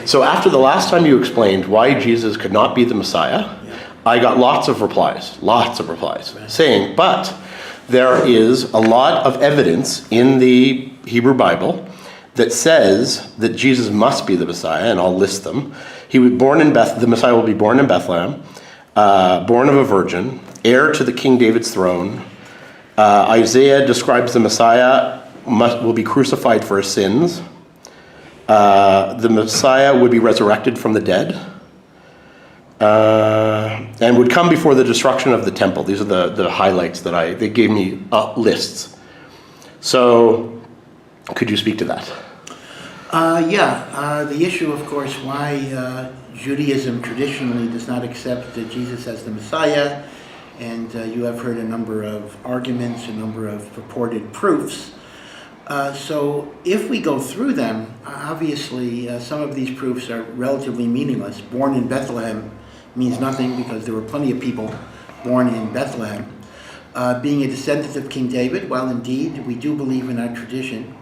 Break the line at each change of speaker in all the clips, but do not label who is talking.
So after the last time you explained why Jesus could not be the Messiah, I got lots of replies, saying, but there is a lot of evidence in the Hebrew Bible that says that Jesus must be the Messiah, and I'll list them. He was born in the Messiah will be born in Bethlehem, born of a virgin, heir to the King David's throne. Isaiah describes the Messiah will be crucified for his sins. The Messiah would be resurrected from the dead, and would come before the destruction of the temple. These are the highlights that they gave me lists. So, could you speak to that?
The issue, of course, why Judaism traditionally does not accept Jesus as the Messiah, and you have heard a number of arguments, a number of purported proofs. So if we go through them, obviously some of these proofs are relatively meaningless. Born in Bethlehem means nothing because there were plenty of people born in Bethlehem. Being a descendant of King David, well, indeed, we do believe in our tradition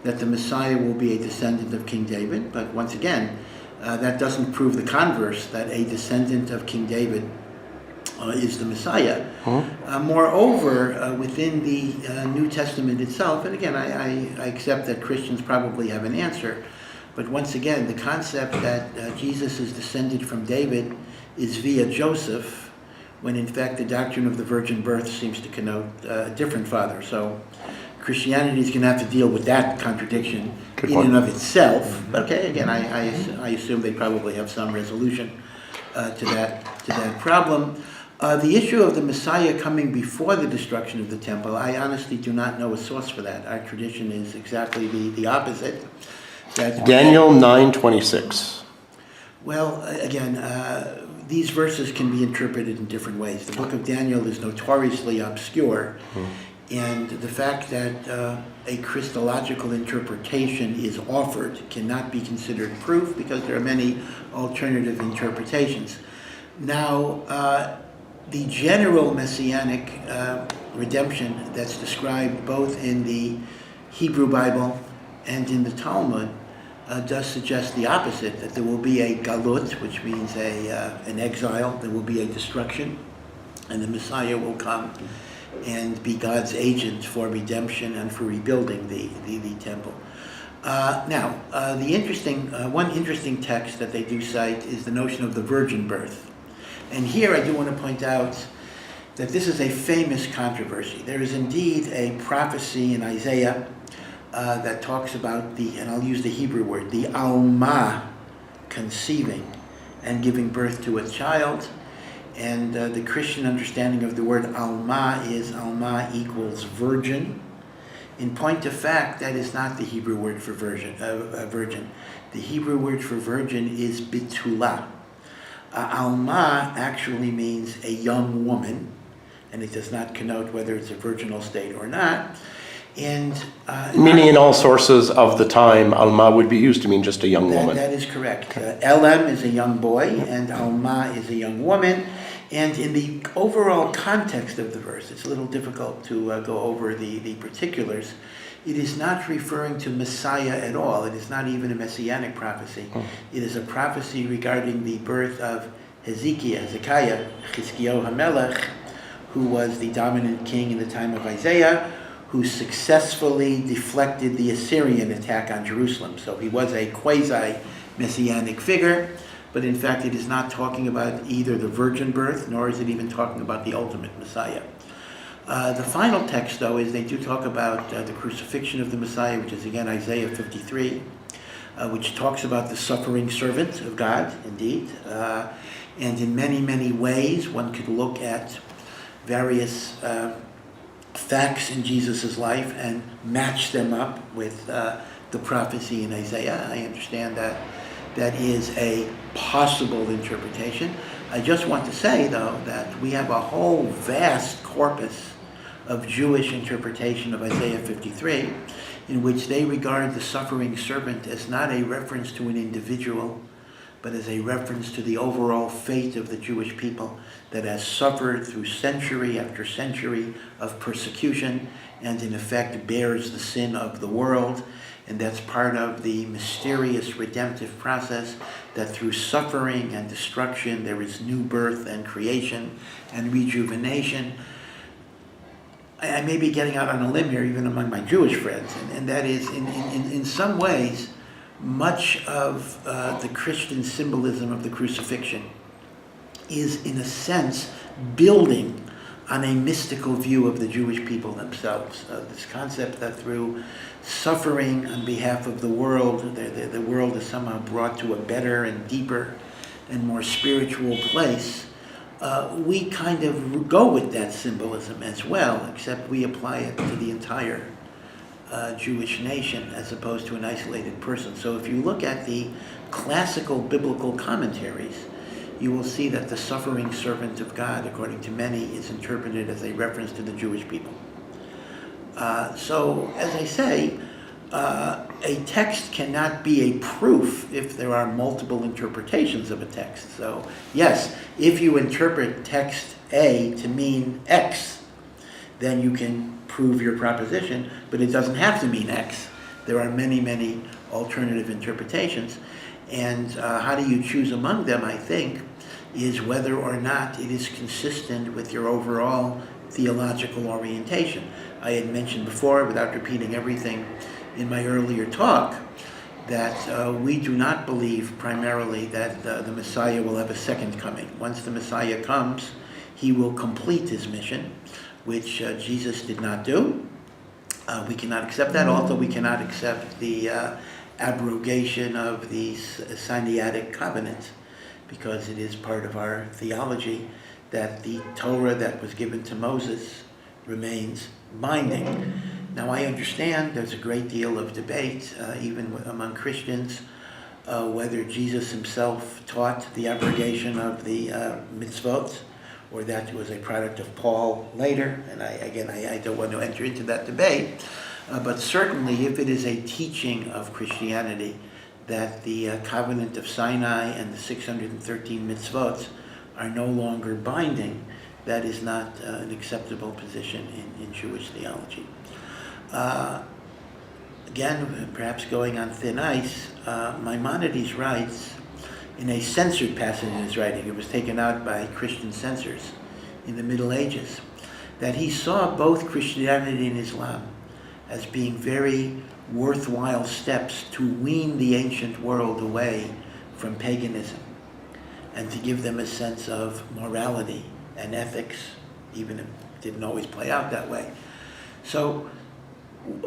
that the Messiah will be a descendant of King David, but once again, that doesn't prove the converse, that a descendant of King David is the Messiah. Moreover, within the New Testament itself, and again, I accept that Christians probably have an answer, but once again, the concept that Jesus is descended from David is via Joseph, when in fact the doctrine of the virgin birth seems to connote a different father. So Christianity is going to have to deal with that contradiction and of itself. But okay, again, I assume they probably have some resolution to that problem. The issue of the Messiah coming before the destruction of the temple, I honestly do not know a source for that. Our tradition is exactly the opposite.
Daniel 9:26.
Well, again, these verses can be interpreted in different ways. The book of Daniel is notoriously obscure, and the fact that a Christological interpretation is offered cannot be considered proof because there are many alternative interpretations. Now, the general messianic redemption that's described both in the Hebrew Bible and in the Talmud does suggest the opposite, that there will be a galut, which means an exile, there will be a destruction, and the Messiah will come and be God's agent for redemption and for rebuilding the temple. One interesting text that they do cite is the notion of the virgin birth. And here I do want to point out that this is a famous controversy. There is indeed a prophecy in Isaiah that talks about and I'll use the Hebrew word, the Alma conceiving and giving birth to a child. And the Christian understanding of the word Alma is Alma equals virgin. In point of fact, that is not the Hebrew word for virgin. The Hebrew word for virgin is Bitulah. Alma actually means a young woman, and it does not connote whether it's a virginal state or not. And
meaning in all sources of the time, Alma would be used to mean just a young woman.
That is correct. Elam is a young boy, and Alma is a young woman. And in the overall context of the verse, it's a little difficult to go over the particulars. It is not referring to Messiah at all. It is not even a messianic prophecy. It is a prophecy regarding the birth of Hezekiah, Chizkiyahu HaMelech, who was the dominant king in the time of Isaiah, who successfully deflected the Assyrian attack on Jerusalem. So he was a quasi-messianic figure, but in fact it is not talking about either the virgin birth, nor is it even talking about the ultimate Messiah. The final text, though, is they do talk about the crucifixion of the Messiah, which is again Isaiah 53, which talks about the suffering servant of God, indeed. And in many, many ways, one could look at various facts in Jesus' life and match them up with the prophecy in Isaiah. I understand that that is a possible interpretation. I just want to say, though, that we have a whole vast corpus of Jewish interpretation of Isaiah 53, in which they regard the suffering servant as not a reference to an individual, but as a reference to the overall fate of the Jewish people that has suffered through century after century of persecution and in effect bears the sin of the world. And that's part of the mysterious redemptive process, that through suffering and destruction there is new birth and creation and rejuvenation. I may be getting out on a limb here, even among my Jewish friends, and that is, in some ways, much of the Christian symbolism of the crucifixion is, in a sense, building on a mystical view of the Jewish people themselves. This concept that through suffering on behalf of the world, the world is somehow brought to a better and deeper and more spiritual place. We kind of go with that symbolism as well, except we apply it to the entire Jewish nation as opposed to an isolated person. So if you look at the classical biblical commentaries, you will see that the suffering servant of God, according to many, is interpreted as a reference to the Jewish people. So, as I say, a text cannot be a proof if there are multiple interpretations of a text. So, yes, if you interpret text A to mean X, then you can prove your proposition, but it doesn't have to mean X. There are many, many alternative interpretations. And how do you choose among them, I think, is whether or not it is consistent with your overall theological orientation. I had mentioned before, without repeating everything in my earlier talk, that we do not believe primarily that the Messiah will have a second coming. Once the Messiah comes, he will complete his mission, which Jesus did not do. We cannot accept that, although we cannot accept the abrogation of the Sinaitic covenant, because it is part of our theology that the Torah that was given to Moses remains binding. Now, I understand there's a great deal of debate, even among Christians, whether Jesus himself taught the abrogation of the mitzvot, or that was a product of Paul later. And I don't want to enter into that debate, but certainly if it is a teaching of Christianity that the covenant of Sinai and the 613 mitzvot are no longer binding, that is not an acceptable position in Jewish theology. Again, perhaps going on thin ice, Maimonides writes in a censored passage in his writing, it was taken out by Christian censors in the Middle Ages, that he saw both Christianity and Islam as being very worthwhile steps to wean the ancient world away from paganism and to give them a sense of morality and ethics, even if it didn't always play out that way. So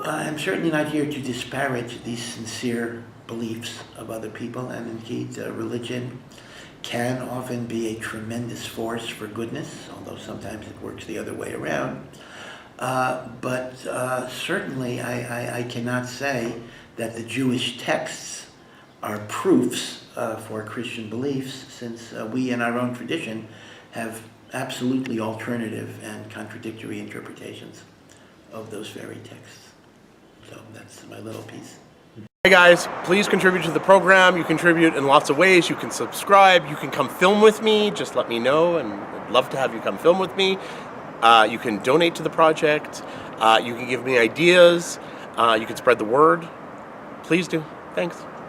I'm certainly not here to disparage these sincere beliefs of other people, and indeed religion can often be a tremendous force for goodness, although sometimes it works the other way around. But certainly I cannot say that the Jewish texts are proofs for Christian beliefs, since we in our own tradition have absolutely alternative and contradictory interpretations of those very texts. So that's my little piece.
Hey guys, please contribute to the program. You contribute in lots of ways. You can subscribe. You can come film with me. Just let me know, and I'd love to have you come film with me. You can donate to the project. You can give me ideas. You can spread the word. Please do. Thanks.